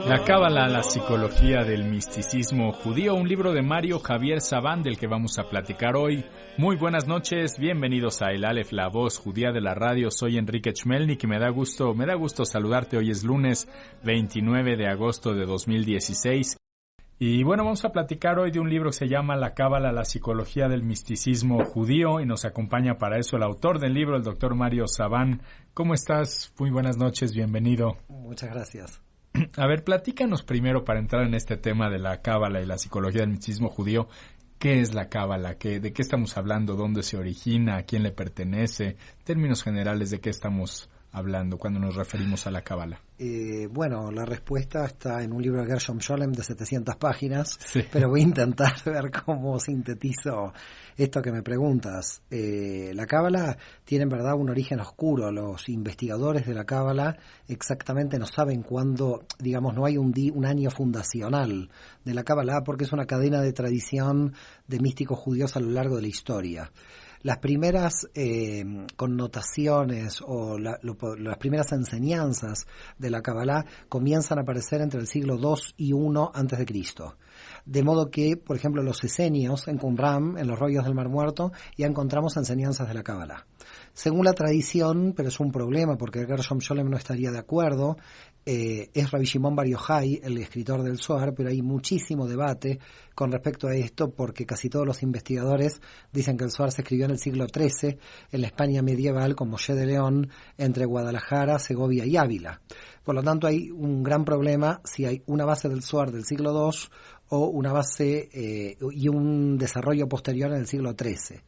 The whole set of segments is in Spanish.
La Cábala, la psicología del misticismo judío, un libro de Mario Javier Saban del que vamos a platicar hoy. Muy buenas noches, bienvenidos a El Aleph, la voz judía de la radio. Soy Enrique Chmelnik y me da gusto saludarte. Hoy es lunes 29 de agosto de 2016. Y bueno, vamos a platicar hoy de un libro que se llama La Cábala, la psicología del misticismo judío, y nos acompaña para eso el autor del libro, el doctor Mario Saban. ¿Cómo estás? Muy buenas noches, bienvenido. Muchas gracias. A ver, platícanos primero para entrar en este tema de la Cábala y la psicología del misticismo judío. ¿Qué es la Cábala? ¿De qué estamos hablando? ¿Dónde se origina? ¿A quién le pertenece? En términos generales, ¿de qué estamos hablando cuando nos referimos a la Cábala? Bueno, la respuesta está en un libro de Gershom Scholem de 700 páginas, sí. Pero voy a intentar ver cómo sintetizo esto que me preguntas. La Cábala tiene en verdad un origen oscuro. Los investigadores de la Cábala exactamente no saben cuándo, digamos, no hay un año fundacional de la Cábala, porque es una cadena de tradición de místicos judíos a lo largo de la historia. Las primeras connotaciones o las primeras enseñanzas de la Kabbalah comienzan a aparecer entre el siglo II y I antes de Cristo. De modo que, por ejemplo, los esenios en Qumran, en los rollos del Mar Muerto, ya encontramos enseñanzas de la Kabbalah. Según la tradición, pero es un problema porque Gershom Scholem no estaría de acuerdo, es Rabbi Shimon Bar Yochai, el escritor del Zohar, pero hay muchísimo debate con respecto a esto porque casi todos los investigadores dicen que el Zohar se escribió en el siglo XIII en la España medieval con Moshe de León entre Guadalajara, Segovia y Ávila. Por lo tanto hay un gran problema si hay una base del Zohar del siglo II o una base y un desarrollo posterior en el siglo XIII.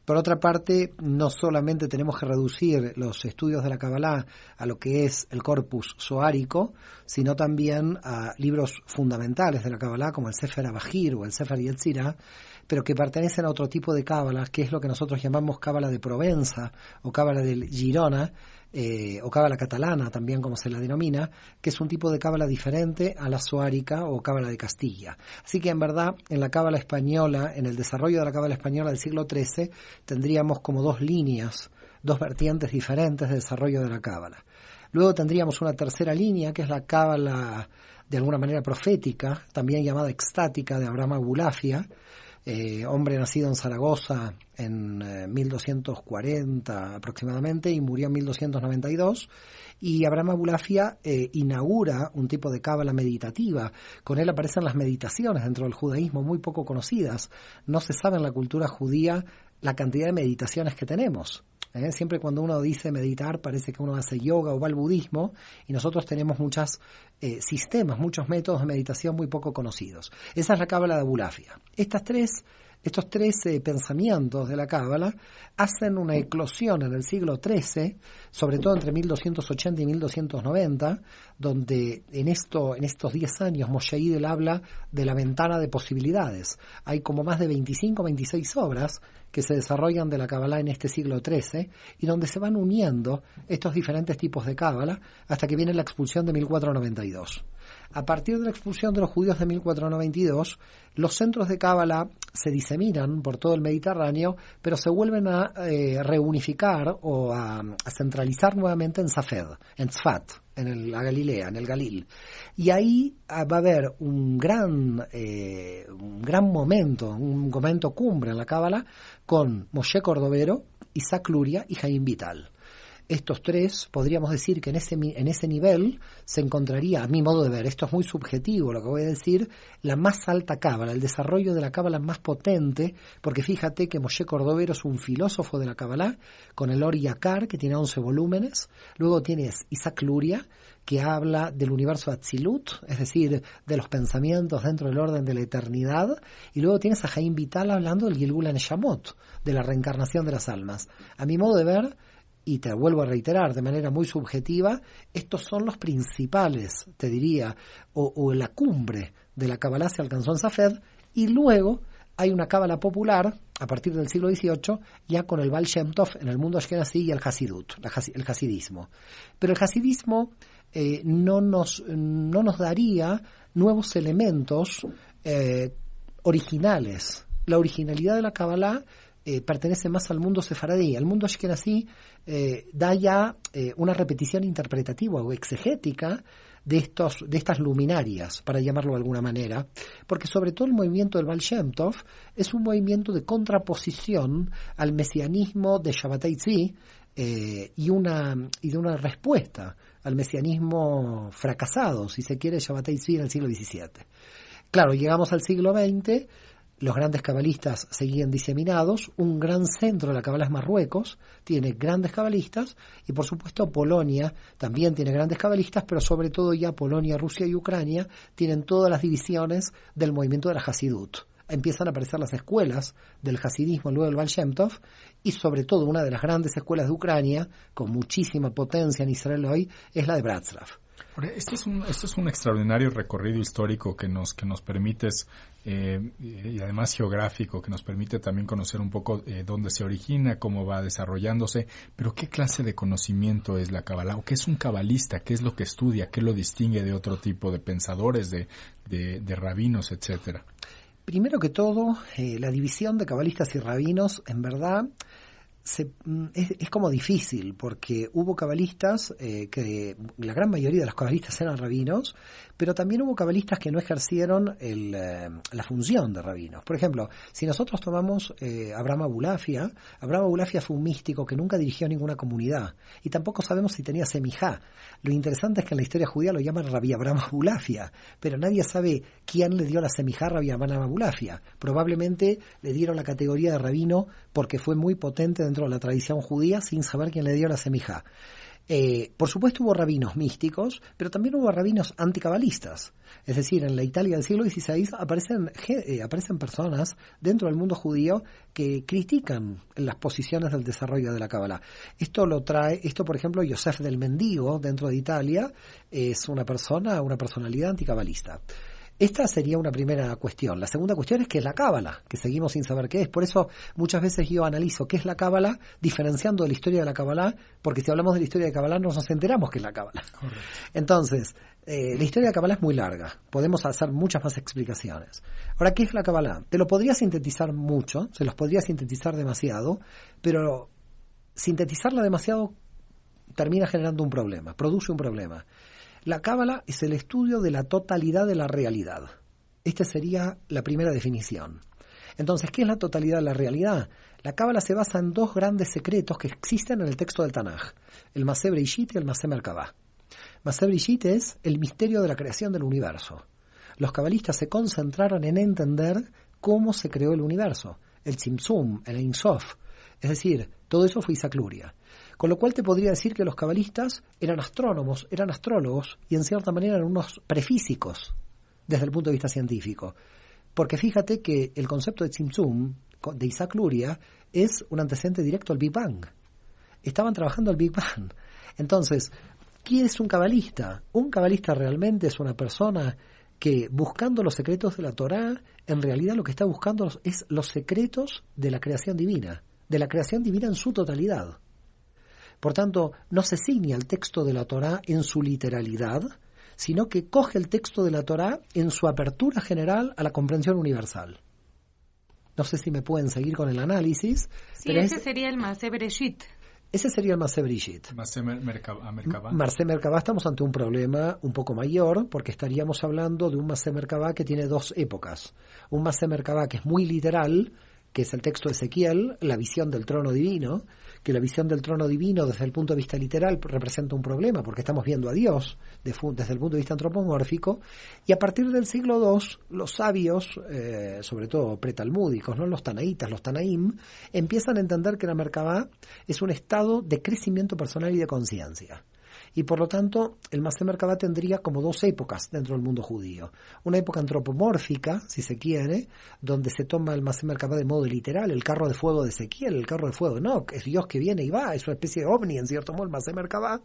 Por otra parte, no solamente tenemos que reducir los estudios de la Kabbalah a lo que es el corpus zohárico, sino también a libros fundamentales de la Kabbalah como el Sefer Abahir o el Sefer Yetzirah, pero que pertenecen a otro tipo de Kabbalah, que es lo que nosotros llamamos Kabbalah de Provenza o Kabbalah del Girona, o Cábala catalana también como se la denomina, que es un tipo de Cábala diferente a la zohárica o Cábala de Castilla. Así que en verdad en la Cábala española, en el desarrollo de la Cábala española del siglo XIII, tendríamos como dos líneas, dos vertientes diferentes de desarrollo de la Cábala. Luego tendríamos una tercera línea que es la Cábala de alguna manera profética, también llamada extática de Abraham Abulafia, hombre nacido en Zaragoza en 1240 aproximadamente y murió en 1292, y Abraham Abulafia inaugura un tipo de cábala meditativa. Con él aparecen las meditaciones dentro del judaísmo muy poco conocidas. No se sabe en la cultura judía la cantidad de meditaciones que tenemos. Siempre cuando uno dice meditar parece que uno hace yoga o va al budismo, y nosotros tenemos muchos sistemas, muchos métodos de meditación muy poco conocidos. Esa es la cábala de Abulafia. Estos tres pensamientos de la cábala hacen una eclosión en el siglo XIII, sobre todo entre 1280 y 1290, donde en estos 10 años Moshe Idel habla de la ventana de posibilidades. Hay como más de 25 o 26 obras que se desarrollan de la Kabbalah en este siglo XIII y donde se van uniendo estos diferentes tipos de Kabbalah hasta que viene la expulsión de 1492. A partir de la expulsión de los judíos de 1492, los centros de Kabbalah se diseminan por todo el Mediterráneo, pero se vuelven a reunificar o a centralizar nuevamente en Safed, en Tzfat, la Galilea, en el Galil. Y ahí va a haber un gran momento cumbre en la Cábala con Moshe Cordovero, Isaac Luria y Jaim Vital. Estos tres, podríamos decir que en ese nivel se encontraría, a mi modo de ver, esto es muy subjetivo lo que voy a decir, la más alta cábala, el desarrollo de la cábala más potente, porque fíjate que Moshe Cordovero es un filósofo de la cábala, con el Or Yakar, que tiene 11 volúmenes, luego tienes Isaac Luria, que habla del universo Atzilut, es decir, de los pensamientos dentro del orden de la eternidad, y luego tienes a Jaim Vital hablando del Gilgul Neshamot, de la reencarnación de las almas. A mi modo de ver, y te vuelvo a reiterar de manera muy subjetiva, estos son los principales, te diría, o la cumbre de la Kabbalah se alcanzó en Safed, y luego hay una cábala popular a partir del siglo XVIII, ya con el Baal Shem Tov en el mundo Ashkenazí y el Hasidut, el hasidismo. Pero el hasidismo no nos daría nuevos elementos originales. La originalidad de la Kabbalah pertenece más al mundo sefaradí. El mundo ashkenazí da ya una repetición interpretativa o exegética de estas luminarias, para llamarlo de alguna manera, porque sobre todo el movimiento del Baal Shem Tov es un movimiento de contraposición al mesianismo de Shabbatai Tzvi y de una respuesta al mesianismo fracasado, si se quiere, Shabbatai Tzvi en el siglo XVII. Claro, llegamos al siglo XX. Los grandes cabalistas seguían diseminados, un gran centro de la cabala es Marruecos, tiene grandes cabalistas, y por supuesto Polonia también tiene grandes cabalistas, pero sobre todo ya Polonia, Rusia y Ucrania tienen todas las divisiones del movimiento de la Hasidut. Empiezan a aparecer las escuelas del hasidismo luego del Baal Shem Tov, y sobre todo una de las grandes escuelas de Ucrania, con muchísima potencia en Israel hoy, es la de Bratslav. Este es un extraordinario recorrido histórico que nos permites, y además geográfico, que nos permite también conocer un poco dónde se origina, cómo va desarrollándose, pero ¿qué clase de conocimiento es la Kabbalah? ¿O qué es un cabalista? ¿Qué es lo que estudia? ¿Qué lo distingue de otro tipo de pensadores, de rabinos, etcétera? Primero que todo, la división de cabalistas y rabinos, en verdad, es como difícil, porque hubo cabalistas que la gran mayoría de los cabalistas eran rabinos, pero también hubo cabalistas que no ejercieron la función de rabinos. Por ejemplo, si nosotros tomamos Abraham Abulafia fue un místico que nunca dirigió ninguna comunidad, y tampoco sabemos si tenía semijá. Lo interesante es que en la historia judía lo llaman Rabbi Abraham Abulafia, pero nadie sabe quién le dio la semijá a Rabbi Abraham Abulafia. Probablemente le dieron la categoría de rabino porque fue muy potente dentro de la tradición judía, sin saber quién le dio la semijá. Por supuesto hubo rabinos místicos, pero también hubo rabinos anticabalistas. Es decir, en la Italia del siglo XVI aparecen personas dentro del mundo judío que critican las posiciones del desarrollo de la Kabbalah. Esto, por ejemplo, Yosef del Mendigo, dentro de Italia, es una personalidad anticabalista. Esta sería una primera cuestión. La segunda cuestión es qué es la Cábala, que seguimos sin saber qué es. Por eso muchas veces yo analizo qué es la Cábala, diferenciando de la historia de la Cábala, porque si hablamos de la historia de Cábala no nos enteramos qué es la Cábala. Entonces, la historia de la Cábala es muy larga. Podemos hacer muchas más explicaciones. Ahora, ¿qué es la Cábala? Te lo podría sintetizar mucho, se los podría sintetizar demasiado, pero sintetizarla demasiado termina generando un problema, produce un problema. La Cábala es el estudio de la totalidad de la realidad. Esta sería la primera definición. Entonces, ¿qué es la totalidad de la realidad? La Cábala se basa en dos grandes secretos que existen en el texto del Tanaj, el Maseh Bereshit y el Maseh Merkabah. Maseh Bereshit es el misterio de la creación del universo. Los cabalistas se concentraron en entender cómo se creó el universo, el Tzimtzum, el Ein Sof. Es decir, todo eso fue Isaac Luria. Con lo cual te podría decir que los cabalistas eran astrónomos, eran astrólogos y en cierta manera eran unos prefísicos desde el punto de vista científico. Porque fíjate que el concepto de Tzimtzum de Isaac Luria es un antecedente directo al Big Bang. Estaban trabajando al Big Bang. Entonces, ¿quién es un cabalista? Un cabalista realmente es una persona que, buscando los secretos de la Torá, en realidad lo que está buscando es los secretos de la creación divina en su totalidad. Por tanto, no se ciña al texto de la Torá en su literalidad, sino que coge el texto de la Torá en su apertura general a la comprensión universal. No sé si me pueden seguir con el análisis. Sí, pero ese sería el Maseh Bereshit. Ese sería el Maseh Bereshit. Maseh Merkabah. Maseh Merkabah, estamos ante un problema un poco mayor, porque estaríamos hablando de un Maseh Merkabah que tiene dos épocas. Un Maseh Merkabah que es muy literal, que es el texto de Ezequiel, la visión del trono divino, que la visión del trono divino desde el punto de vista literal representa un problema, porque estamos viendo a Dios desde el punto de vista antropomórfico, y a partir del siglo II, los sabios, sobre todo pretalmúdicos, ¿no? Los tanaítas, los tanaim, empiezan a entender que la Merkabah es un estado de crecimiento personal y de conciencia. Y por lo tanto, el Maseh Merkabah tendría como dos épocas dentro del mundo judío. Una época antropomórfica, si se quiere, donde se toma el Maseh Merkabah de modo literal, el carro de fuego de Ezequiel, el carro de fuego de Enoch, es Dios que viene y va, es una especie de ovni, en cierto modo, el Maseh Merkabah.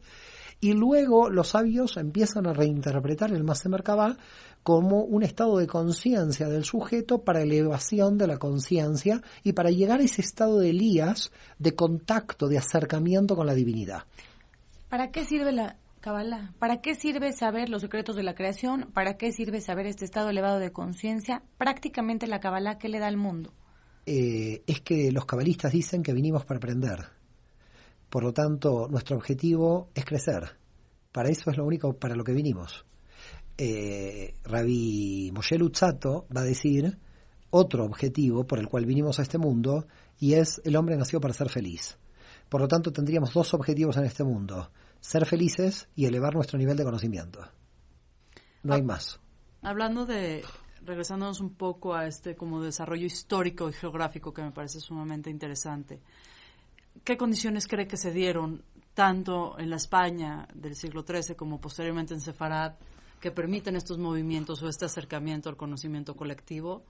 Y luego los sabios empiezan a reinterpretar el Maseh Merkabah como un estado de conciencia del sujeto para elevación de la conciencia y para llegar a ese estado de Elías, de contacto, de acercamiento con la divinidad. ¿Para qué sirve la Kabbalah? ¿Para qué sirve saber los secretos de la creación? ¿Para qué sirve saber este estado elevado de conciencia? Prácticamente la Kabbalah, ¿qué le da al mundo? es que los cabalistas dicen que vinimos para aprender. Por lo tanto, nuestro objetivo es crecer. Para eso es lo único para lo que vinimos. Rabbi Moshe Luzzatto va a decir otro objetivo por el cual vinimos a este mundo, y es: el hombre nació para ser feliz. Por lo tanto, tendríamos dos objetivos en este mundo: ser felices y elevar nuestro nivel de conocimiento. No hay más. Hablando de, regresándonos un poco a este como desarrollo histórico y geográfico que me parece sumamente interesante, ¿qué condiciones cree que se dieron tanto en la España del siglo XIII como posteriormente en Sefarad que permiten estos movimientos o este acercamiento al conocimiento colectivo?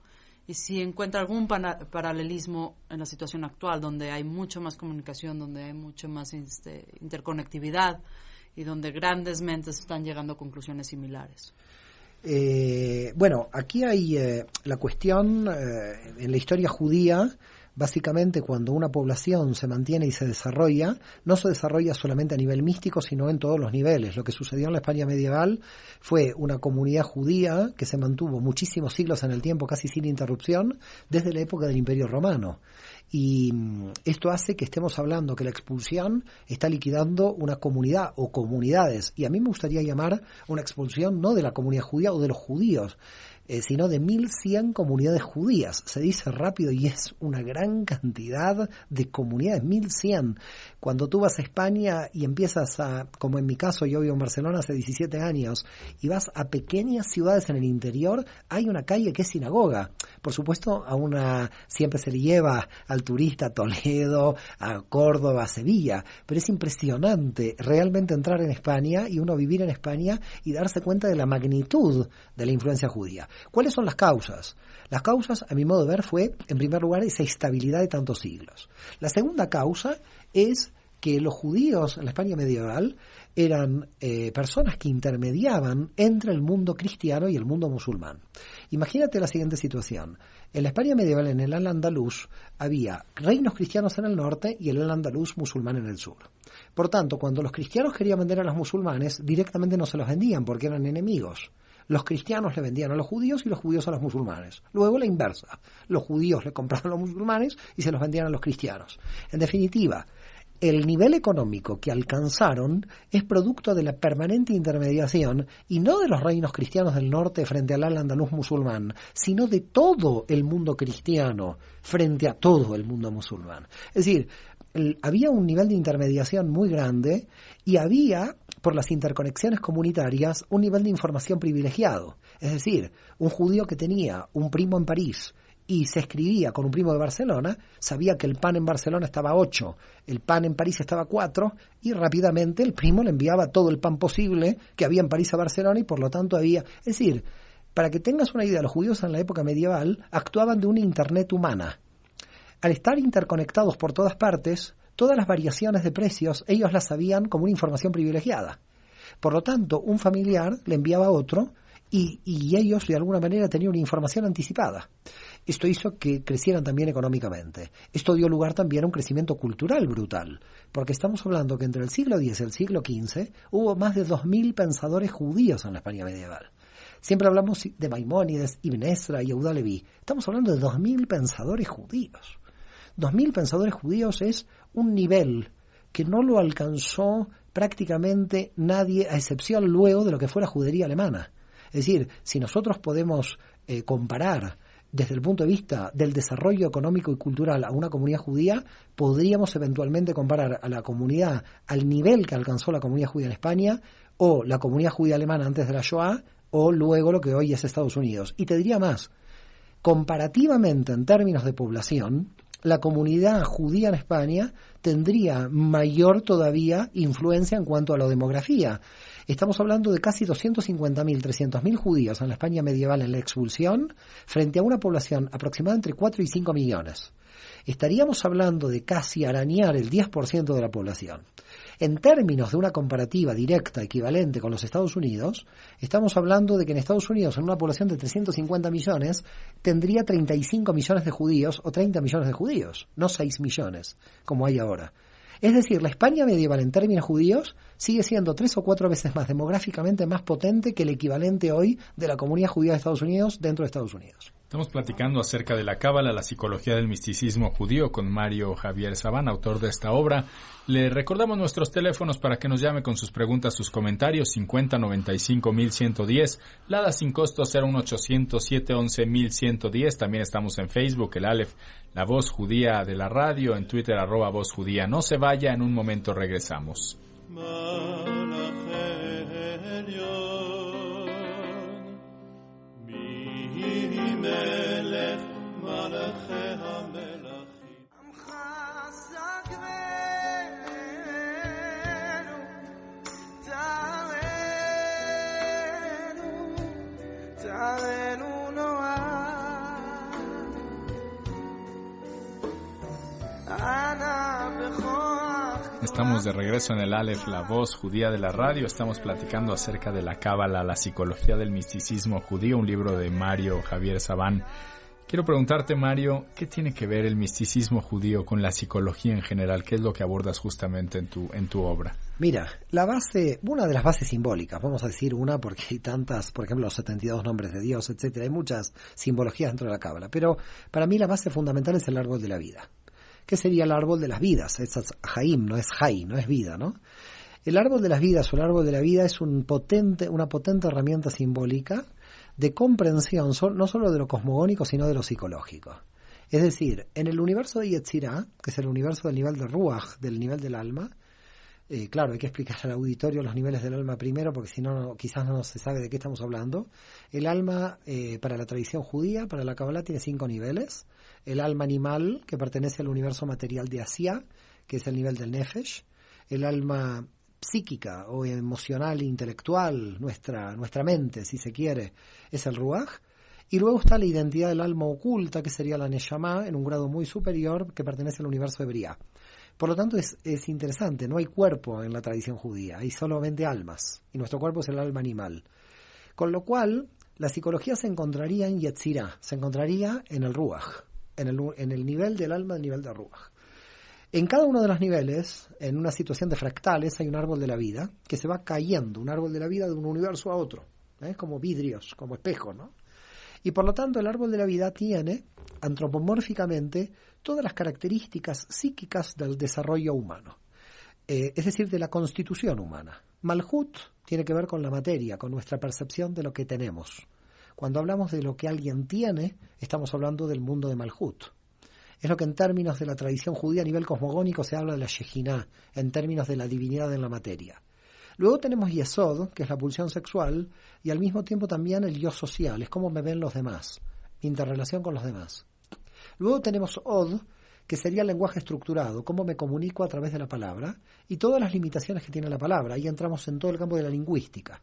Y si encuentra algún paralelismo en la situación actual, donde hay mucho más comunicación, donde hay mucho más interconectividad y donde grandes mentes están llegando a conclusiones similares. Bueno, aquí hay la cuestión en la historia judía. Básicamente, cuando una población se mantiene y se desarrolla, no se desarrolla solamente a nivel místico, sino en todos los niveles. Lo que sucedió en la España medieval fue una comunidad judía que se mantuvo muchísimos siglos en el tiempo, casi sin interrupción, desde la época del Imperio Romano. Y esto hace que estemos hablando que la expulsión está liquidando una comunidad o comunidades. Y a mí me gustaría llamar una expulsión no de la comunidad judía o de los judíos, sino de 1.100 comunidades judías. Se dice rápido y es una gran cantidad de comunidades, 1.100. Cuando tú vas a España y empiezas como en mi caso, yo vivo en Barcelona hace 17 años, y vas a pequeñas ciudades en el interior, hay una calle que es sinagoga. Por supuesto, siempre se le lleva al turista a Toledo, a Córdoba, a Sevilla, pero es impresionante realmente entrar en España y uno vivir en España y darse cuenta de la magnitud de la influencia judía. ¿Cuáles son las causas? Las causas, a mi modo de ver, fue, en primer lugar, esa estabilidad de tantos siglos. La segunda causa es que los judíos en la España medieval eran personas que intermediaban entre el mundo cristiano y el mundo musulmán. Imagínate la siguiente situación. En la España medieval, en el Al-Andalus, había reinos cristianos en el norte y el Al-Andalus musulmán en el sur. Por tanto, cuando los cristianos querían vender a los musulmanes, directamente no se los vendían porque eran enemigos. Los cristianos le vendían a los judíos y los judíos a los musulmanes. Luego la inversa. Los judíos le compraban a los musulmanes y se los vendían a los cristianos. En definitiva, el nivel económico que alcanzaron es producto de la permanente intermediación, y no de los reinos cristianos del norte frente al Al-Andalus musulmán, sino de todo el mundo cristiano frente a todo el mundo musulmán. Es decir, había un nivel de intermediación muy grande y había, por las interconexiones comunitarias, un nivel de información privilegiado. Es decir, un judío que tenía un primo en París y se escribía con un primo de Barcelona, sabía que el pan en Barcelona estaba a 8, el pan en París estaba a 4, y rápidamente el primo le enviaba todo el pan posible que había en París a Barcelona, y por lo tanto había... Es decir, para que tengas una idea, los judíos en la época medieval actuaban de una internet humana. Al estar interconectados por todas partes, todas las variaciones de precios, ellos las sabían como una información privilegiada. Por lo tanto, un familiar le enviaba a otro, y ellos de alguna manera tenían una información anticipada. Esto hizo que crecieran también económicamente. Esto dio lugar también a un crecimiento cultural brutal, porque estamos hablando que entre el siglo X y el siglo XV hubo más de 2.000 pensadores judíos en la España medieval. Siempre hablamos de Maimónides, Ibn Ezra y Yehuda Leví. Estamos hablando de 2.000 pensadores judíos. 2.000 pensadores judíos es un nivel que no lo alcanzó prácticamente nadie, a excepción luego de lo que fue la judería alemana. Es decir, si nosotros podemos comparar desde el punto de vista del desarrollo económico y cultural a una comunidad judía, podríamos eventualmente comparar a la comunidad al nivel que alcanzó la comunidad judía en España, o la comunidad judía alemana antes de la Shoah, o luego lo que hoy es Estados Unidos. Y te diría más, comparativamente en términos de población, la comunidad judía en España tendría mayor todavía influencia en cuanto a la demografía. Estamos hablando de casi 250.000, 300.000 judíos en la España medieval en la expulsión, frente a una población aproximada entre 4 y 5 millones. Estaríamos hablando de casi arañar el 10% de la población. En términos de una comparativa directa equivalente con los Estados Unidos, estamos hablando de que en Estados Unidos, en una población de 350 millones, tendría 35 millones de judíos o 30 millones de judíos, no 6 millones, como hay ahora. Es decir, la España medieval en términos judíos sigue siendo 3 o 4 veces más demográficamente más potente que el equivalente hoy de la comunidad judía de Estados Unidos dentro de Estados Unidos. Estamos platicando acerca de la Cábala, la psicología del misticismo judío, con Mario Javier Saban, autor de esta obra. Le recordamos nuestros teléfonos para que nos llame con sus preguntas, sus comentarios, 5095-1110, Lada sin costo 01800-711-1110. También estamos en Facebook, el Aleph, la voz judía de la radio, en Twitter, @voz judía. No se vaya, en un momento regresamos. מלך מלכי המלכים עמך סגרנו תערנו נועד אנא בכוח. Estamos de regreso en el Aleph, la voz judía de la radio. Estamos platicando acerca de la Cábala, la psicología del misticismo judío, un libro de Mario Javier Saban. Quiero preguntarte, Mario, ¿qué tiene que ver el misticismo judío con la psicología en general? ¿Qué es lo que abordas justamente en tu obra? Mira, una de las bases simbólicas, vamos a decir una porque hay tantas, por ejemplo, los 72 nombres de Dios, etcétera, hay muchas simbologías dentro de la Cábala, pero para mí la base fundamental es el árbol de la vida. ¿Qué sería el árbol de las vidas? Es Haim, no es Hay, no es vida, ¿no? El árbol de las vidas o el árbol de la vida es una potente herramienta simbólica de comprensión no solo de lo cosmogónico, sino de lo psicológico. Es decir, en el universo de Yetzirah, que es el universo del nivel de Ruach, del nivel del alma, claro, hay que explicar al auditorio los niveles del alma primero, porque si no, quizás no se sabe de qué estamos hablando. El alma, para la tradición judía, para la Kabbalah, tiene 5 niveles. El alma animal, que pertenece al universo material de Asia, que es el nivel del Nefesh. El alma psíquica o emocional, intelectual, nuestra mente, si se quiere, es el Ruach. Y luego está la identidad del alma oculta, que sería la Neshama, en un grado muy superior, que pertenece al universo de Briah. Por lo tanto, es interesante, no hay cuerpo en la tradición judía, hay solamente almas, y nuestro cuerpo es el alma animal. Con lo cual, la psicología se encontraría en Yetzirah, se encontraría en el Ruach, en el nivel del alma, el nivel del Ruach. En cada uno de los niveles, en una situación de fractales, hay un árbol de la vida que se va cayendo, un árbol de la vida de un universo a otro, como vidrios, como espejos, ¿no? Y por lo tanto, el árbol de la vida tiene, antropomórficamente, todas las características psíquicas del desarrollo humano, es decir, de la constitución humana. Malhut tiene que ver con la materia, con nuestra percepción de lo que tenemos. Cuando hablamos de lo que alguien tiene, estamos hablando del mundo de Malhut. Es lo que en términos de la tradición judía a nivel cosmogónico se habla de la Shekinah, en términos de la divinidad en la materia. Luego tenemos Yesod, que es la pulsión sexual, y al mismo tiempo también el yo social, es cómo me ven los demás, mi interrelación con los demás. Luego tenemos Od, que sería el lenguaje estructurado, cómo me comunico a través de la palabra, y todas las limitaciones que tiene la palabra. Ahí entramos en todo el campo de la lingüística.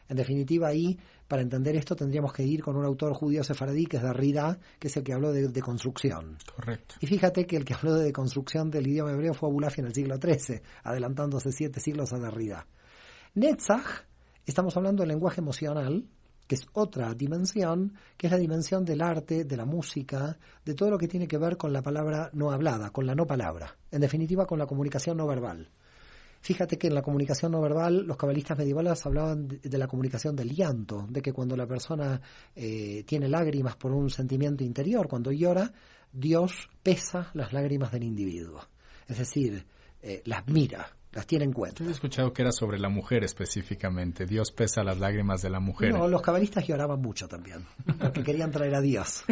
En definitiva, ahí, para entender esto, tendríamos que ir con un autor judío sefaradí, que es Derrida, que es el que habló de construcción. Correcto. Y fíjate que el que habló de deconstrucción del idioma hebreo fue Abulafi en el siglo XIII, adelantándose 7 siglos a Derrida. Netzach, estamos hablando del lenguaje emocional, que es otra dimensión, que es la dimensión del arte, de la música, de todo lo que tiene que ver con la palabra no hablada, con la no palabra, en definitiva con la comunicación no verbal. Fíjate que en la comunicación no verbal los cabalistas medievales hablaban de la comunicación del llanto, de que cuando la persona tiene lágrimas por un sentimiento interior, cuando llora, Dios pesa las lágrimas del individuo, es decir, las mira, las tiene en cuenta. Yo he escuchado que era sobre la mujer específicamente. Dios pesa las lágrimas de la mujer. No, los cabalistas lloraban mucho también, porque querían traer a Dios.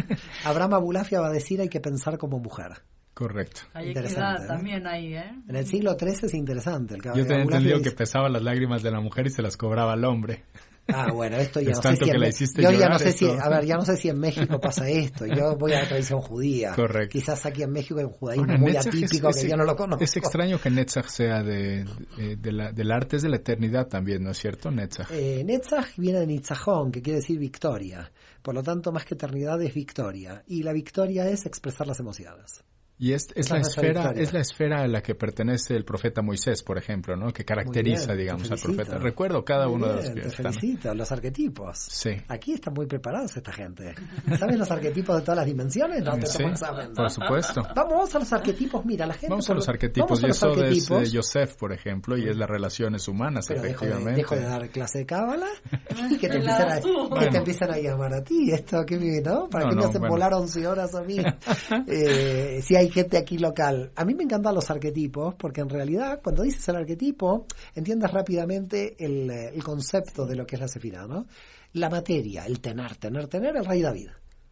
Abraham Abulafia va a decir hay que pensar como mujer. Correcto. Hay equidad también ahí, ¿eh? En el siglo XIII es interesante. Yo tenía entendido que pesaba las lágrimas de la mujer y se las cobraba al hombre. Ah, bueno, esto ya es no tanto sé si que la hiciste yo llorar, ya no sé esto. ya no sé si en México pasa esto. Yo voy a la tradición judía. Correcto. Quizás aquí en México hay un judaísmo Ahora, muy Netzach atípico que yo no lo conozco. Es extraño que Netzach sea del arte, es de la eternidad también, ¿no es cierto? Netzach. Netzach viene de Nitzajón, que quiere decir victoria. Por lo tanto, más que eternidad es victoria. Y la victoria es expresar las emociones. Y es la esfera a la que pertenece el profeta Moisés, por ejemplo, ¿no? Que caracteriza, bien, digamos, al profeta. Recuerdo cada uno de los que te están. felicito, los arquetipos. Sí. Aquí están muy preparados esta gente. ¿Sabes los arquetipos de todas las dimensiones? No te Sí, tomo examen. por supuesto. Vamos a los arquetipos. Mira, la gente... Vamos a los arquetipos. Y eso es Yosef, por ejemplo, y es las relaciones humanas, pero efectivamente. Dejo de dar clase de cábala y que te empiezan a llamar a ti. Esto, ¿qué ¿no? ¿Para qué me hacen volar 11 horas a mí? Si hay gente aquí local. A mí me encantan los arquetipos porque en realidad cuando dices el arquetipo entiendes rápidamente el concepto de lo que es la sefirá, ¿no? La materia, el tener, el rey David.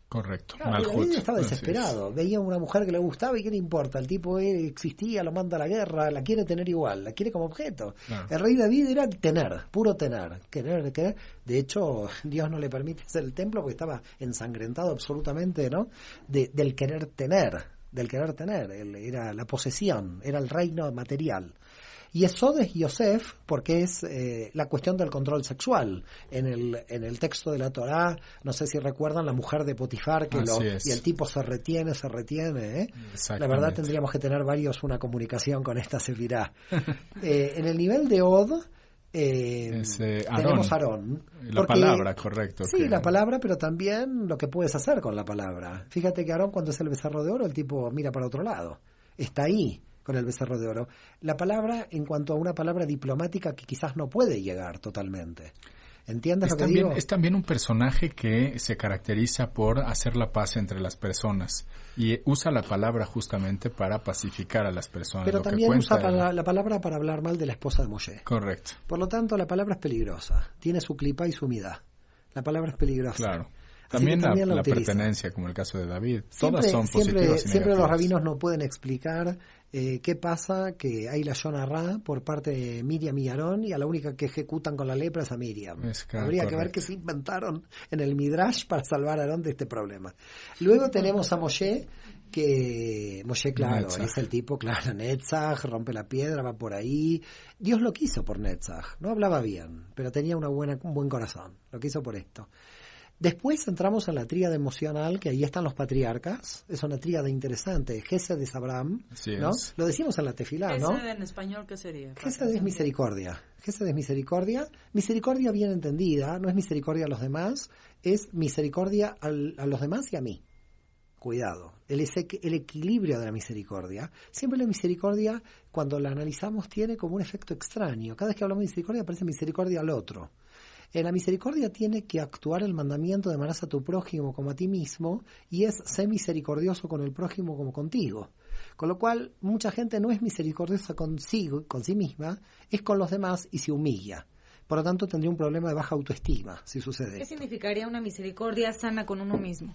Correcto. Claro, David estaba desesperado, veía una mujer que le gustaba y qué le importa, el tipo existía, lo manda a la guerra, la quiere tener igual, la quiere como objeto. Claro. El rey David era tener, puro tener. De hecho, Dios no le permite hacer el templo porque estaba ensangrentado absolutamente, ¿no? Del querer tener. Era la posesión, era el reino material. Y eso de Yosef, porque es la cuestión del control sexual. En el texto de la Torá, no sé si recuerdan, la mujer de Potifar, y el tipo se retiene, La verdad tendríamos que tener una comunicación con esta sefirá. En el nivel de Od, tenemos Aarón. La palabra, correcto. Sí, la palabra, pero también lo que puedes hacer con la palabra. Fíjate que Aarón, cuando es el becerro de oro, el tipo mira para otro lado. Está ahí con el becerro de oro. La palabra, en cuanto a una palabra diplomática que quizás no puede llegar totalmente. ¿Entiendes lo que digo? Es también un personaje que se caracteriza por hacer la paz entre las personas y usa la palabra justamente para pacificar a las personas. Pero también usa la palabra para hablar mal de la esposa de Moshe. Correcto. Por lo tanto, la palabra es peligrosa. Tiene su clipa y su humedad. La palabra es peligrosa. Claro. También la pertenencia, como el caso de David. Todas son positivas y negativas. Siempre los rabinos no pueden explicar qué pasa, que hay la Yonah Ra por parte de Miriam y Aarón, y a la única que ejecutan con la lepra es a Miriam. Habría que ver qué se inventaron en el Midrash para salvar a Aarón de este problema. Luego tenemos a Moshe, claro, Netzach. Es el tipo, claro, Netzach, rompe la piedra, va por ahí. Dios lo quiso por Netzach. No hablaba bien, pero tenía un buen corazón. Lo quiso por esto. Después entramos en la tríada emocional, que ahí están los patriarcas. Es una tríada interesante. Gesed es Abraham, ¿no? Lo decimos en la tefilá, ¿no? ¿Gesed en español qué sería? Gesed es misericordia. Gesed es misericordia. Misericordia bien entendida, no es misericordia a los demás, es misericordia a los demás y a mí. Cuidado. El equilibrio de la misericordia. Siempre la misericordia, cuando la analizamos, tiene como un efecto extraño. Cada vez que hablamos de misericordia, parece misericordia al otro. La misericordia tiene que actuar el mandamiento de amarás a tu prójimo como a ti mismo, y es ser misericordioso con el prójimo como contigo. Con lo cual, mucha gente no es misericordiosa con sí misma, es con los demás y se humilla. Por lo tanto, tendría un problema de baja autoestima si sucede. ¿Qué significaría una misericordia sana con uno mismo?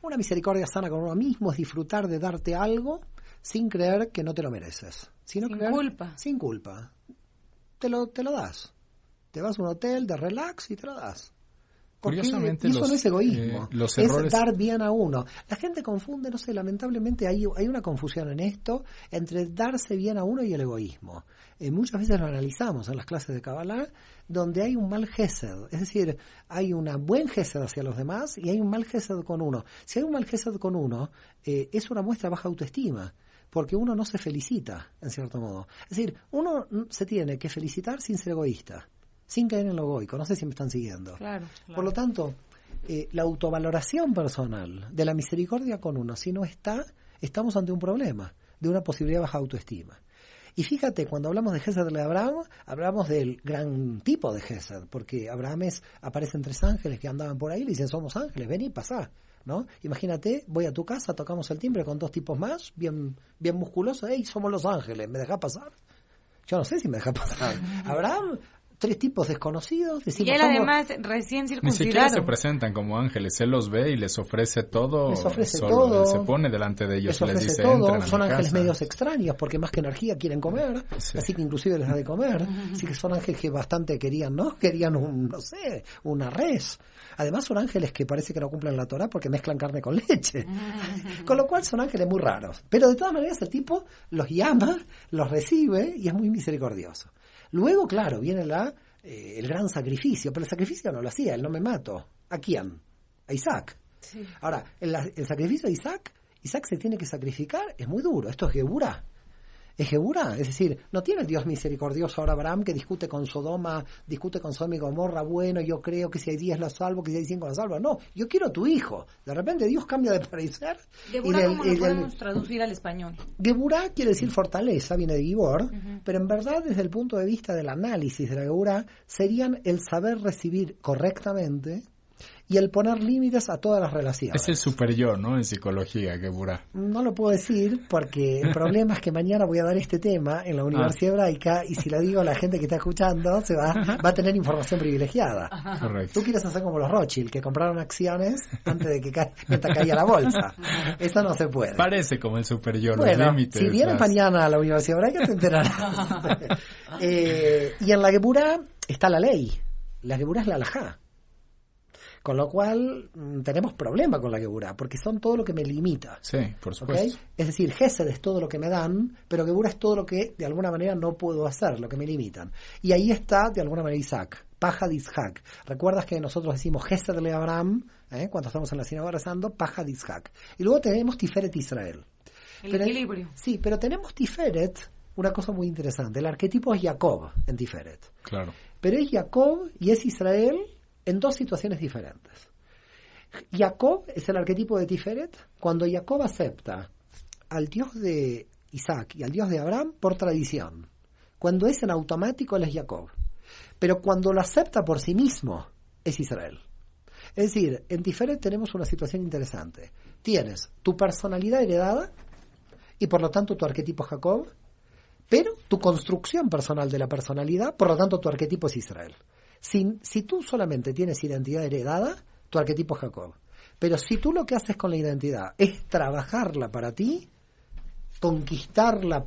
Una misericordia sana con uno mismo es disfrutar de darte algo sin creer que no te lo mereces. Sin culpa. Sin culpa. Te lo das. Te vas a un hotel de relax y te lo das. Curiosamente, eso no es egoísmo, los errores... es dar bien a uno. La gente confunde, no sé, lamentablemente hay una confusión en esto entre darse bien a uno y el egoísmo. Muchas veces lo analizamos en las clases de Kabbalah, donde hay un mal gesed, es decir, hay un buen gesed hacia los demás y hay un mal gesed con uno. Si hay un mal gesed con uno, es una muestra de baja autoestima, porque uno no se felicita, en cierto modo. Es decir, uno se tiene que felicitar sin ser egoísta, sin caer en lo egoico. No sé si me están siguiendo. Claro. Por lo tanto, la autovaloración personal de la misericordia con uno, si no estamos ante un problema de una posibilidad de baja autoestima. Y fíjate, cuando hablamos de Gesed de Abraham, hablamos del gran tipo de Gesed, porque aparecen 3 ángeles que andaban por ahí y le dicen, somos ángeles, ven y pasá, ¿no? Imagínate, voy a tu casa, tocamos el timbre con 2 tipos más, bien musculosos, hey, somos los ángeles, ¿me dejás pasar? Yo no sé si me dejás pasar. Abraham... 3 tipos desconocidos. Y él además recién circuncidado. Ni siquiera se presentan como ángeles. Él los ve y les ofrece todo. Él se pone delante de ellos y les dice, todo. Son ángeles medios extraños porque más que energía quieren comer. Sí. Así que inclusive les da de comer. Así que son ángeles que bastante querían, ¿no? Querían una res. Además son ángeles que parece que no cumplen la Torá porque mezclan carne con leche. Con lo cual son ángeles muy raros. Pero de todas maneras el tipo los llama, los recibe y es muy misericordioso. Luego, claro, viene el gran sacrificio, pero el sacrificio no lo hacía, él no me mató. ¿A quién? A Isaac. Sí. Ahora, el sacrificio de Isaac Isaac se tiene que sacrificar, es muy duro. Esto es Geburá. Es Geburá, es decir, no tiene el Dios misericordioso ahora Abraham que discute con Sodoma, discute con Sodoma y Gomorra, bueno, yo creo que si hay 10 la salvo, que si hay 5 la salvo. No, yo quiero a tu hijo. De repente Dios cambia de parecer. Geburá, ¿cómo lo podemos traducir al español? Geburá quiere decir fortaleza, viene de Gibor, pero en verdad desde el punto de vista del análisis de la Geburá serían el saber recibir correctamente y el poner límites a todas las relaciones. Es el superior, ¿no? En psicología, Geburá. No lo puedo decir porque el problema es que mañana voy a dar este tema en la Universidad Hebraica y si lo digo a la gente que está escuchando va a tener información privilegiada. Correcto. Tú quieres hacer como los Rothschild, que compraron acciones antes de que mientras caía la bolsa. Eso no se puede. Parece como el superior, Bueno, los límites. si vienes mañana a la Universidad Hebraica te enterarás. Y en la Geburá está la ley. La Geburá es la halajá. Con lo cual tenemos problema con la Geburá, porque son todo lo que me limita. Sí, por supuesto. ¿Okay? Es decir, Gesed es todo lo que me dan, pero Geburá es todo lo que de alguna manera no puedo hacer, lo que me limitan. Y ahí está de alguna manera Isaac, Paja de Isaac. ¿Recuerdas que nosotros decimos Gesed le Abraham, cuando estamos en la sinagoga rezando, Paja de Isaac? Y luego tenemos Tiferet Israel. El equilibrio. Sí, pero tenemos Tiferet, una cosa muy interesante. El arquetipo es Jacob en Tiferet. Claro. Pero es Jacob y es Israel en dos situaciones diferentes. Jacob es el arquetipo de Tiferet cuando Jacob acepta al Dios de Isaac y al Dios de Abraham por tradición. Cuando es en automático, él es Jacob. Pero cuando lo acepta por sí mismo, es Israel. Es decir, en Tiferet tenemos una situación interesante. Tienes tu personalidad heredada y por lo tanto tu arquetipo es Jacob, pero tu construcción personal de la personalidad, por lo tanto tu arquetipo es Israel. Si tú solamente tienes identidad heredada, tu arquetipo es Jacob. Pero si tú lo que haces con la identidad es trabajarla para ti, conquistarla,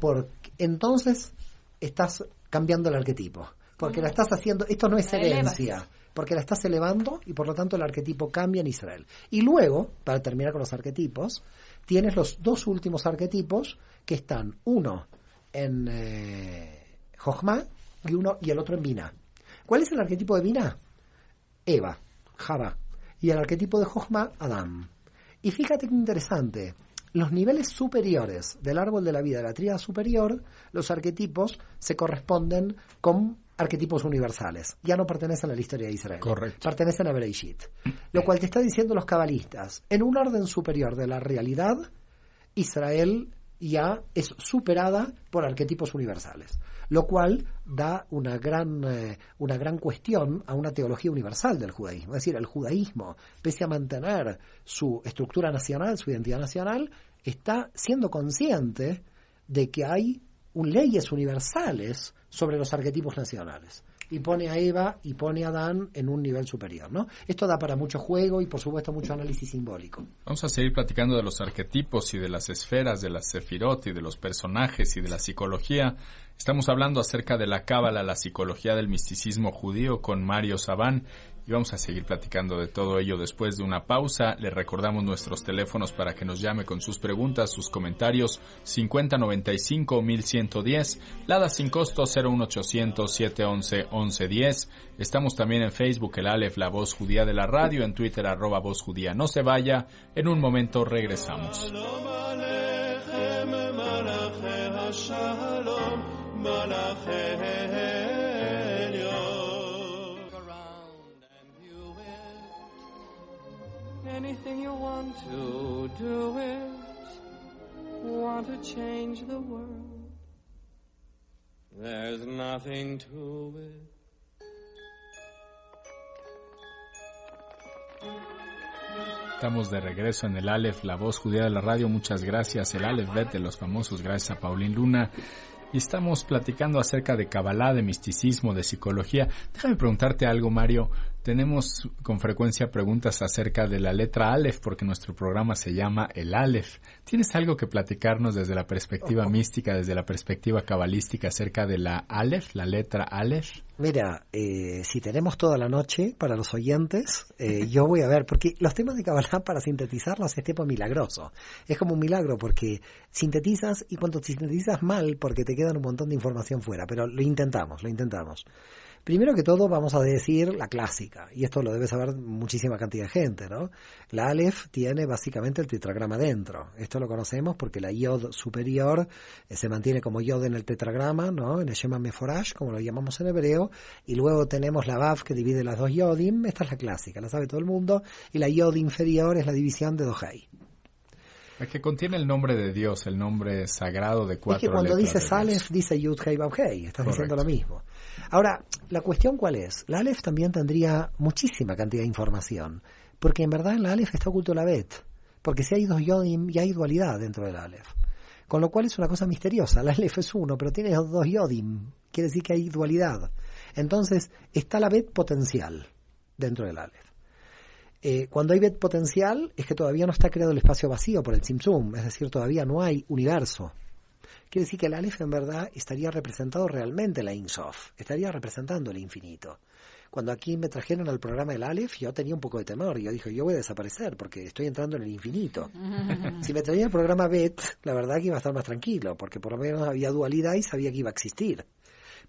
entonces estás cambiando el arquetipo. Porque la estás haciendo, esto no es herencia, porque la estás elevando y por lo tanto el arquetipo cambia en Israel. Y luego, para terminar con los arquetipos, tienes los dos últimos arquetipos que están, uno en Jochma y el otro en Binah. ¿Cuál es el arquetipo de Binah? Eva, Java. Y el arquetipo de Jochma, Adán. Y fíjate qué interesante. Los niveles superiores del árbol de la vida, de la tríada superior, los arquetipos se corresponden con arquetipos universales. Ya no pertenecen a la historia de Israel. Correcto. Pertenecen a Bereshit. Lo cual te está diciendo los cabalistas. En un orden superior de la realidad, Israel ya es superada por arquetipos universales, lo cual da una gran cuestión a una teología universal del judaísmo. Es decir, el judaísmo, pese a mantener su estructura nacional, su identidad nacional, está siendo consciente de que hay leyes universales sobre los arquetipos nacionales. Y pone a Eva y pone a Adán en un nivel superior, ¿no? Esto da para mucho juego y, por supuesto, mucho análisis simbólico. Vamos a seguir platicando de los arquetipos y de las esferas, de las sefirot y de los personajes y de la psicología. Estamos hablando acerca de la cábala, la psicología del misticismo judío con Mario Saban. Y vamos a seguir platicando de todo ello después de una pausa. Le recordamos nuestros teléfonos para que nos llame con sus preguntas, sus comentarios, 5095-1110, Lada sin costo 01800-711-1110. Estamos también en Facebook, el Aleph, la voz judía de la radio, en Twitter, @voz judía. No se vaya, en un momento regresamos. Anything you want to do it. Want to change the world. There's nothing to it. Estamos de regreso en el Aleph, la voz judía de la radio. Muchas gracias, el Aleph Bet de los famosos, gracias a Paulín Luna. Y estamos platicando acerca de Kabbalah, de misticismo, de psicología. Déjame preguntarte algo, Mario. Tenemos con frecuencia preguntas acerca de la letra Aleph, porque nuestro programa se llama el Aleph. ¿Tienes algo que platicarnos desde la perspectiva mística, desde la perspectiva cabalística acerca de la Aleph, la letra Aleph? Mira, si tenemos toda la noche para los oyentes, yo voy a ver, porque los temas de Kabbalah para sintetizarlos es tipo milagroso. Es como un milagro porque sintetizas y cuando sintetizas mal porque te quedan un montón de información fuera, pero lo intentamos. Primero que todo vamos a decir la clásica, y esto lo debe saber muchísima cantidad de gente, ¿no? La Aleph tiene básicamente el tetragrama dentro. Esto lo conocemos porque la Yod superior se mantiene como Yod en el tetragrama, ¿no? En el Shema Meforash, como lo llamamos en hebreo, y luego tenemos la Vav que divide las dos Yodim. Esta es la clásica, la sabe todo el mundo, y la Yod inferior es la división de dos Hei. El que contiene el nombre de Dios, el nombre sagrado de 4 letras. Es que cuando dice Dios. Aleph, dice Yud Hei Vav Hei, estás Correcto. diciendo lo mismo. Ahora, la cuestión ¿cuál es? La Aleph también tendría muchísima cantidad de información, porque en verdad en la Aleph está oculto la Bet, porque si hay dos Yodim y hay dualidad dentro del Aleph, con lo cual es una cosa misteriosa. La Aleph es uno, pero tiene dos Yodim, quiere decir que hay dualidad. Entonces, está la Bet potencial dentro del Aleph. Cuando hay Bet potencial es que todavía no está creado el espacio vacío por el Tzimtzum, es decir, todavía no hay universo. Quiere decir que el Aleph en verdad estaría representado realmente la Ein Sof, estaría representando el infinito. Cuando aquí me trajeron al programa del Aleph, yo tenía un poco de temor. Yo dije, yo voy a desaparecer porque estoy entrando en el infinito. Si me traía el programa Bet, la verdad que iba a estar más tranquilo, porque por lo menos había dualidad y sabía que iba a existir.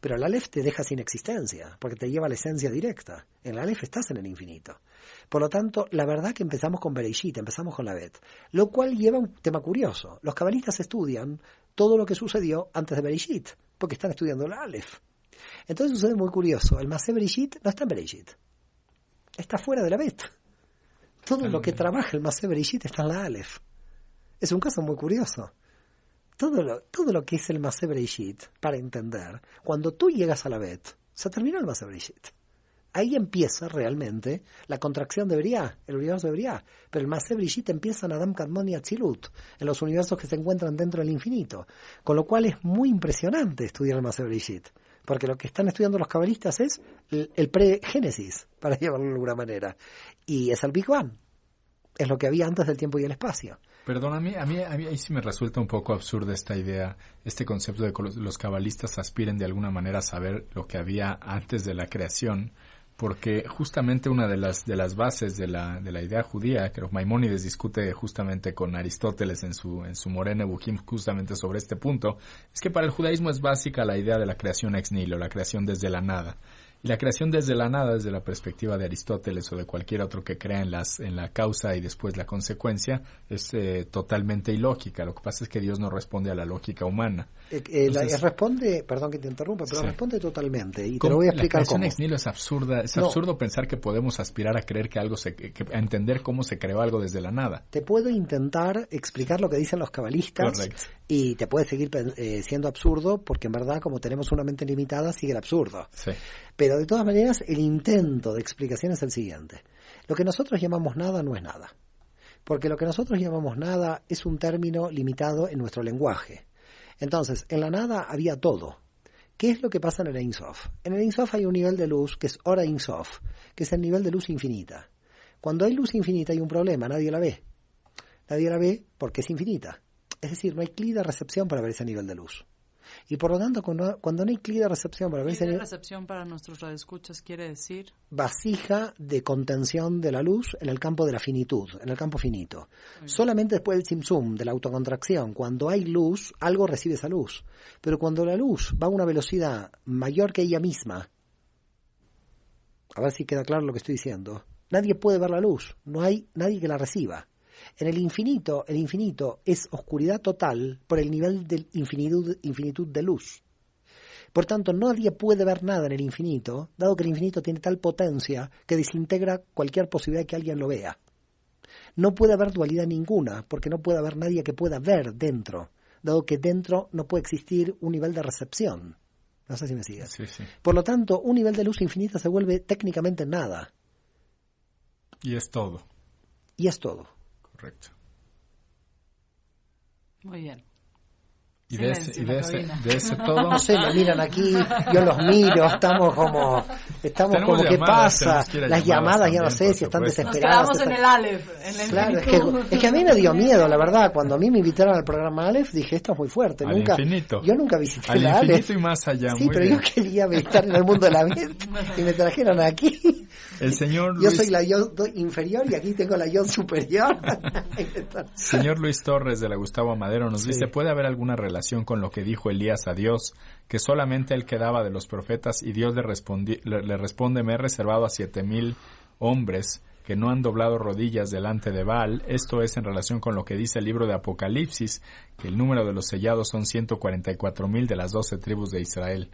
Pero el Aleph te deja sin existencia, porque te lleva a la esencia directa. En el Aleph estás en el infinito. Por lo tanto, la verdad que empezamos con Bereshit, empezamos con la Bet, lo cual lleva a un tema curioso. Los cabalistas estudian todo lo que sucedió antes de Bereshit, porque están estudiando el Aleph. Entonces sucede muy curioso. El Masé Bereshit no está en Bereshit. Está fuera de la Bet. Todo lo que trabaja el Masé Bereshit está en la Aleph. Es un caso muy curioso. Todo lo que es el Masé Bereshit, para entender, cuando tú llegas a la Bet, se terminó el Masé Bereshit. Ahí empieza realmente la contracción de Briá, el universo de Briá. Pero el Masé Bereshit empieza en Adam, Kadmon y Atzilut, en los universos que se encuentran dentro del infinito. Con lo cual es muy impresionante estudiar el Masé Bereshit. Porque lo que están estudiando los cabalistas es el pre-Génesis, para llevarlo de alguna manera. Y es el Big Bang. Es lo que había antes del tiempo y el espacio. Perdón, a mí ahí sí me resulta un poco absurda esta idea, este concepto de que los cabalistas aspiren de alguna manera a saber lo que había antes de la creación, porque justamente una de las bases de la idea judía, que Maimónides discute justamente con Aristóteles en su Moreh Nevuchim justamente sobre este punto, es que para el judaísmo es básica la idea de la creación ex nihilo, la creación desde la nada. Y la creación desde la nada, desde la perspectiva de Aristóteles o de cualquier otro que crea en la causa y después la consecuencia, es totalmente ilógica. Lo que pasa es que Dios no responde a la lógica humana. Entonces, responde, perdón que te interrumpa, pero sí. Responde totalmente. Y te lo voy a explicar cómo. La creación ex nihilo es absurda. Es absurdo pensar que podemos aspirar a creer que a entender cómo se creó algo desde la nada. Te puedo intentar explicar lo que dicen los cabalistas. Correcto. Y te puede seguir siendo absurdo, porque en verdad, como tenemos una mente limitada, sigue el absurdo. Sí. Pero de todas maneras, el intento de explicación es el siguiente. Lo que nosotros llamamos nada no es nada. Porque lo que nosotros llamamos nada es un término limitado en nuestro lenguaje. Entonces, en la nada había todo. ¿Qué es lo que pasa en el Ein Sof? En el Ein Sof hay un nivel de luz que es Ora Ein Sof, que es el nivel de luz infinita. Cuando hay luz infinita hay un problema, nadie la ve. Nadie la ve porque es infinita. Es decir, no hay clic de recepción para ver ese nivel de luz. Y por lo tanto, cuando no hay clic de recepción para ver ese nivel... recepción para nuestros radioescuchas quiere decir... vasija de contención de la luz en el campo de la finitud, en el campo finito. Solamente después del Tzimtzum, de la autocontracción, cuando hay luz, algo recibe esa luz. Pero cuando la luz va a una velocidad mayor que ella misma, a ver si queda claro lo que estoy diciendo, nadie puede ver la luz, no hay nadie que la reciba. En el infinito es oscuridad total por el nivel de infinitud de luz. Por tanto, nadie puede ver nada en el infinito, dado que el infinito tiene tal potencia que desintegra cualquier posibilidad de que alguien lo vea. No puede haber dualidad ninguna, porque no puede haber nadie que pueda ver dentro, dado que dentro no puede existir un nivel de recepción. No sé si me sigues. Sí, sí. Por lo tanto, un nivel de luz infinita se vuelve técnicamente nada. Y es todo. Y es todo. Correcto. Muy bien. Y de ese todo... No sé, me miran aquí, yo los miro, estamos como ¿qué pasa? Las llamadas ya no sé si están desesperadas. Nos quedamos en el Aleph, en el Claro, es que a mí me dio miedo, la verdad. Cuando a mí me invitaron al programa Aleph, dije, esto es muy fuerte. Al infinito. Yo nunca visité al la infinito Aleph. y más allá. Sí, muy pero bien. yo quería estar en el mundo de la mente y me trajeron aquí. El señor Yo Luis... soy la yo inferior y aquí tengo la yo superior. Señor Luis Torres de la Gustavo Amadero nos Sí. dice, ¿puede haber alguna relación con lo que dijo Elías a Dios, que solamente él quedaba de los profetas y Dios le responde, me he reservado a 7,000 hombres que no han doblado rodillas delante de Baal? Esto es en relación con lo que dice el libro de Apocalipsis, que el número de los sellados son 144,000 de las 12 tribus de Israel.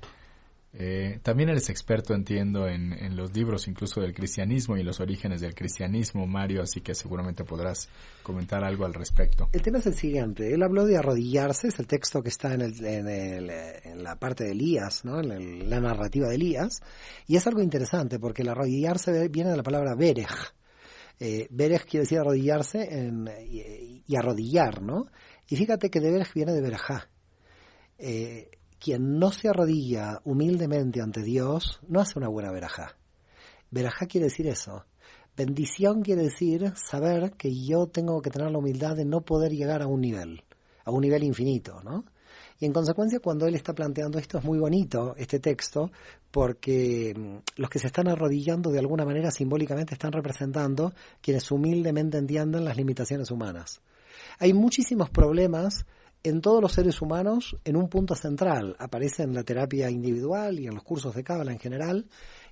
También eres experto, entiendo, en los libros incluso del cristianismo y los orígenes del cristianismo, Mario, así que seguramente podrás comentar algo al respecto. El tema es el siguiente. Él habló de arrodillarse, es el texto que está en la parte de Elías, ¿no? En la narrativa de Elías, y es algo interesante porque el arrodillarse viene de la palabra berej. Berej quiere decir arrodillarse y arrodillar, ¿no? Y fíjate que de berej viene de berajá. Quien no se arrodilla humildemente ante Dios no hace una buena berajá. Berajá quiere decir eso. Bendición quiere decir saber que yo tengo que tener la humildad de no poder llegar a un nivel infinito, ¿no? Y en consecuencia, cuando él está planteando esto, es muy bonito este texto, porque los que se están arrodillando de alguna manera simbólicamente están representando quienes humildemente entienden las limitaciones humanas. Hay muchísimos problemas en todos los seres humanos en un punto central. Aparece en la terapia individual y en los cursos de Cábala en general,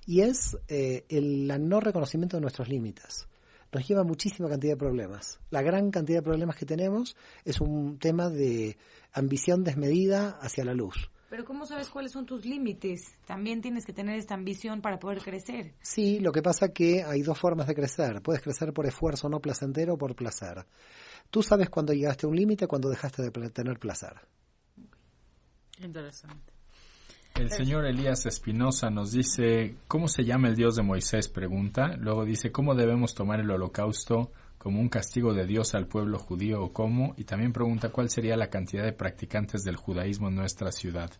y es el no reconocimiento de nuestros límites. Nos lleva muchísima cantidad de problemas. La gran cantidad de problemas que tenemos es un tema de ambición desmedida hacia la luz. Pero ¿cómo sabes cuáles son tus límites? También tienes que tener esta ambición para poder crecer. Sí, lo que pasa que hay dos formas de crecer. Puedes crecer por esfuerzo no placentero o por placer. Tú sabes cuándo llegaste a un límite, cuando dejaste de tener placer. Interesante. El señor Elías Espinosa nos dice, ¿cómo se llama el Dios de Moisés? Pregunta. Luego dice, ¿cómo debemos tomar el holocausto como un castigo de Dios al pueblo judío o cómo? Y también pregunta, ¿cuál sería la cantidad de practicantes del judaísmo en nuestra ciudad?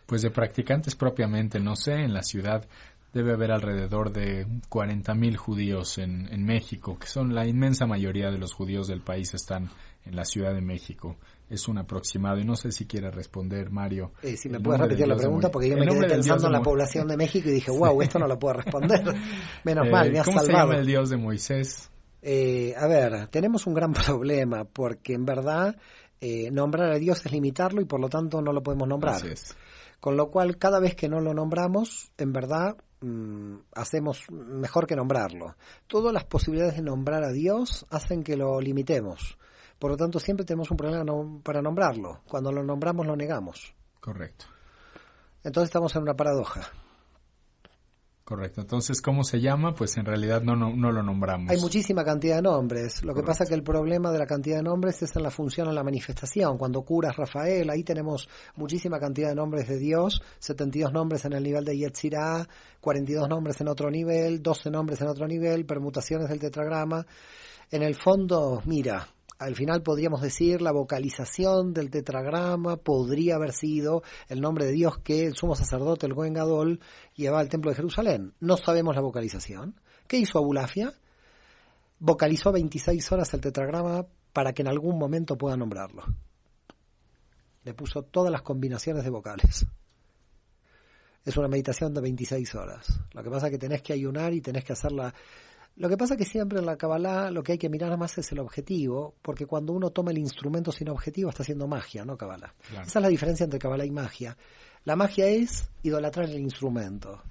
Pues de practicantes propiamente, no sé, en la ciudad debe haber alrededor de 40,000 judíos en México, que son la inmensa mayoría de los judíos del país están en la Ciudad de México. Es un aproximado y no sé si quiere responder, Mario. Si me puedes repetir la pregunta, porque yo me quedé pensando en la población de México y dije, wow, esto no lo puedo responder. Menos mal, me has ¿Cómo salvado. se llama el Dios de Moisés? A ver, tenemos un gran problema, porque en verdad nombrar a Dios es limitarlo y por lo tanto no lo podemos nombrar. Así es. Con lo cual, cada vez que no lo nombramos, en verdad hacemos mejor que nombrarlo. Todas las posibilidades de nombrar a Dios hacen que lo limitemos. Por lo tanto, siempre tenemos un problema para nombrarlo. Cuando lo nombramos, lo negamos. Correcto. Entonces estamos en una paradoja. Correcto. Entonces, ¿cómo se llama? Pues en realidad no lo nombramos. Hay muchísima cantidad de nombres. Lo que Correcto. pasa es que el problema de la cantidad de nombres es en la función, en la manifestación. Cuando curas Rafael, ahí tenemos muchísima cantidad de nombres de Dios, 72 nombres en el nivel de Yetzirah, 42 nombres en otro nivel, 12 nombres en otro nivel, permutaciones del tetragrama. En el fondo, mira, al final podríamos decir la vocalización del tetragrama podría haber sido el nombre de Dios que el sumo sacerdote, el Cohen Gadol, llevaba al templo de Jerusalén. No sabemos la vocalización. ¿Qué hizo Abulafia? Vocalizó 26 horas el tetragrama para que en algún momento pueda nombrarlo. Le puso todas las combinaciones de vocales. Es una meditación de 26 horas. Lo que pasa es que tenés que ayunar y tenés que hacerla. Lo que pasa es que siempre en la Kabbalah lo que hay que mirar más es el objetivo, porque cuando uno toma el instrumento sin objetivo está haciendo magia, no Kabbalah. Claro. Esa es la diferencia entre Kabbalah y magia. La magia es idolatrar el instrumento.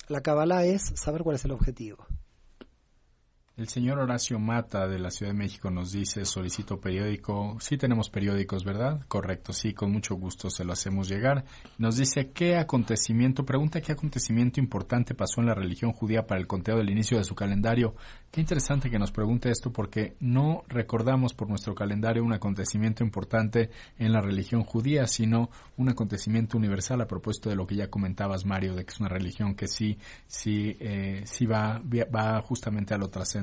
La Kabbalah es saber cuál es el objetivo. El señor Horacio Mata de la Ciudad de México nos dice, solicito periódico. Sí tenemos periódicos, ¿verdad? Correcto, sí, con mucho gusto se lo hacemos llegar. Nos dice, pregunta qué acontecimiento importante pasó en la religión judía para el conteo del inicio de su calendario. Qué interesante que nos pregunte esto porque no recordamos por nuestro calendario un acontecimiento importante en la religión judía, sino un acontecimiento universal a propósito de lo que ya comentabas, Mario, de que es una religión que sí va justamente a lo trasciende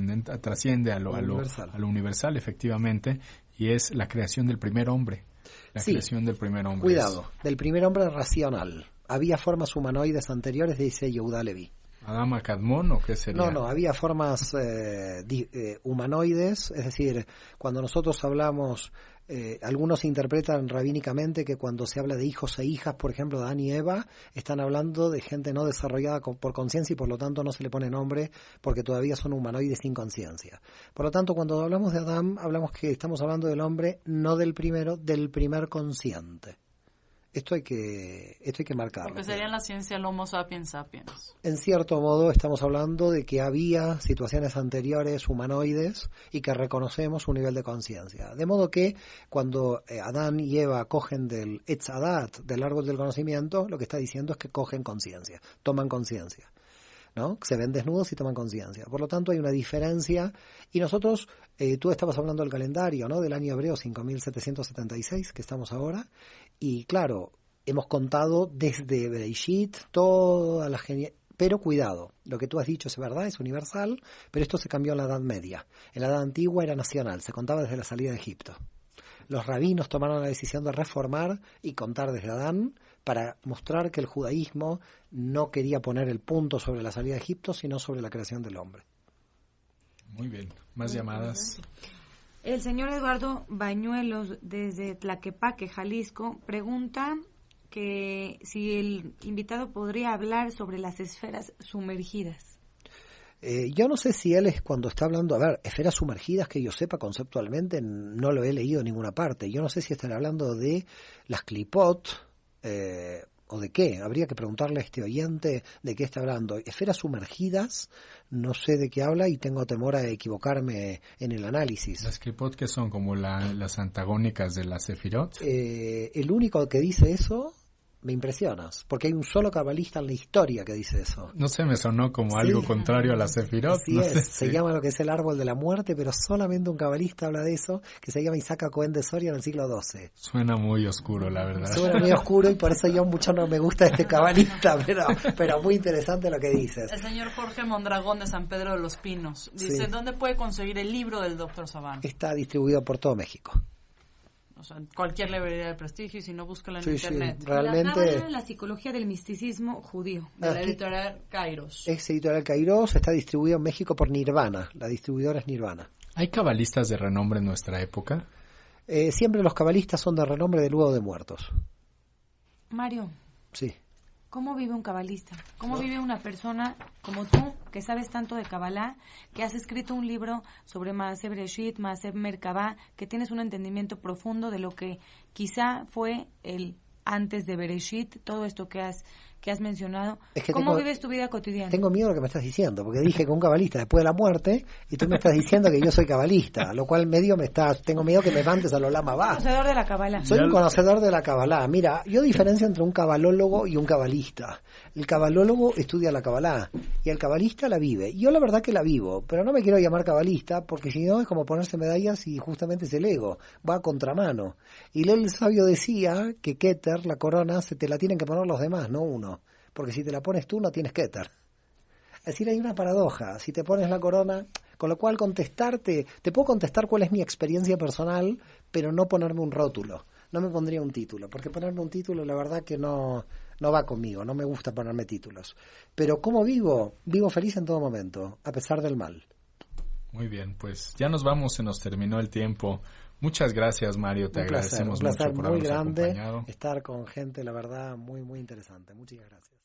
a lo universal, efectivamente, y es la creación del primer hombre. Creación del primer hombre. Cuidado, del primer hombre racional. Había formas humanoides anteriores, dice Yehuda Levi. ¿Adama Kadmon o qué sería? No, había formas humanoides, es decir, cuando nosotros hablamos, algunos interpretan rabínicamente que cuando se habla de hijos e hijas, por ejemplo, de Adán y Eva, están hablando de gente no desarrollada por conciencia y por lo tanto no se le pone nombre porque todavía son humanoides sin conciencia. Por lo tanto, cuando hablamos de Adán, hablamos que estamos hablando del hombre, no del primero, del primer consciente. Esto hay que marcarlo. Porque sería en la ciencia el Homo sapiens sapiens. En cierto modo estamos hablando de que había situaciones anteriores humanoides y que reconocemos un nivel de conciencia. De modo que cuando Adán y Eva cogen del Etz Hadat, del árbol del conocimiento, lo que está diciendo es que cogen conciencia, toman conciencia, ¿no? Se ven desnudos y toman conciencia. Por lo tanto hay una diferencia y nosotros, tú estabas hablando del calendario, ¿no? Del año hebreo 5776 que estamos ahora. Y claro, hemos contado desde Bereshit toda la pero cuidado, lo que tú has dicho es verdad, es universal, pero esto se cambió en la Edad Media. En la Edad Antigua era nacional, se contaba desde la salida de Egipto. Los rabinos tomaron la decisión de reformar y contar desde Adán para mostrar que el judaísmo no quería poner el punto sobre la salida de Egipto, sino sobre la creación del hombre. Muy bien, más llamadas. El señor Eduardo Bañuelos, desde Tlaquepaque, Jalisco, pregunta que si el invitado podría hablar sobre las esferas sumergidas. Yo no sé si él es cuando está hablando, a ver, esferas sumergidas que yo sepa conceptualmente, no lo he leído en ninguna parte. Yo no sé si estará hablando de las clipot o de qué. Habría que preguntarle a este oyente de qué está hablando. Esferas sumergidas, no sé de qué habla y tengo temor a equivocarme en el análisis. Las clipot que son como las antagónicas de las sefirot. El único que dice eso, me impresionas, porque hay un solo cabalista en la historia que dice eso. No sé, me sonó como algo contrario a la sefirot. Así no es, sé se si... llama lo que es el árbol de la muerte, pero solamente un cabalista habla de eso, que se llama Isaac Cohen de Soria en el siglo XII. Suena muy oscuro, la verdad. Suena muy oscuro y por eso yo mucho no me gusta este cabalista, pero muy interesante lo que dices. El señor Jorge Mondragón de San Pedro de los Pinos dice, Sí. ¿dónde puede conseguir el libro del Dr. Saban? Está distribuido por todo México. O sea, en cualquier librería de prestigio y si no, búscala en Sí, internet. sí, realmente La Cábala, la psicología del misticismo judío. De la editorial Kairos. es editorial Kairos, está distribuido en México por Nirvana, la distribuidora es Nirvana. ¿Hay cabalistas de renombre en nuestra época? Siempre los cabalistas son de renombre de luego de muertos. Mario, Sí. ¿cómo vive un cabalista? ¿Cómo vive una persona como tú, que sabes tanto de Kabbalah, que has escrito un libro sobre Maaseh Bereshit, Maaseh Merkabah, que tienes un entendimiento profundo de lo que quizá fue el antes de Bereshit, todo esto que has mencionado? Es que ¿Cómo tengo- vives tu vida cotidiana? Tengo miedo de lo que me estás diciendo, porque dije que un cabalista después de la muerte, y tú me estás diciendo que yo soy cabalista, lo cual tengo miedo que me mandes a los lama va. Conocedor de la Kabbalah. Soy un conocedor de la Kabbalah. Mira, yo diferencio entre un cabalólogo y un cabalista. El cabalólogo estudia la Kabbalah y el cabalista la vive. Yo la verdad que la vivo, pero no me quiero llamar cabalista porque si no es como ponerse medallas y justamente es el ego, va a contramano. Y el sabio decía que Keter, la corona, se te la tienen que poner los demás, no uno. Porque si te la pones tú no tienes Keter. Es decir, hay una paradoja. Si te pones la corona, con lo cual te puedo contestar cuál es mi experiencia personal, pero no ponerme un rótulo. No me pondría un título, porque ponerme un título la verdad que no va conmigo, no me gusta ponerme títulos. Pero ¿cómo vivo? Vivo feliz en todo momento, a pesar del mal. Muy bien, pues ya nos vamos, se nos terminó el tiempo. Muchas gracias, Mario, te agradecemos un placer mucho por muy habernos grande acompañado. estar con gente, la verdad, muy, muy interesante. Muchas gracias.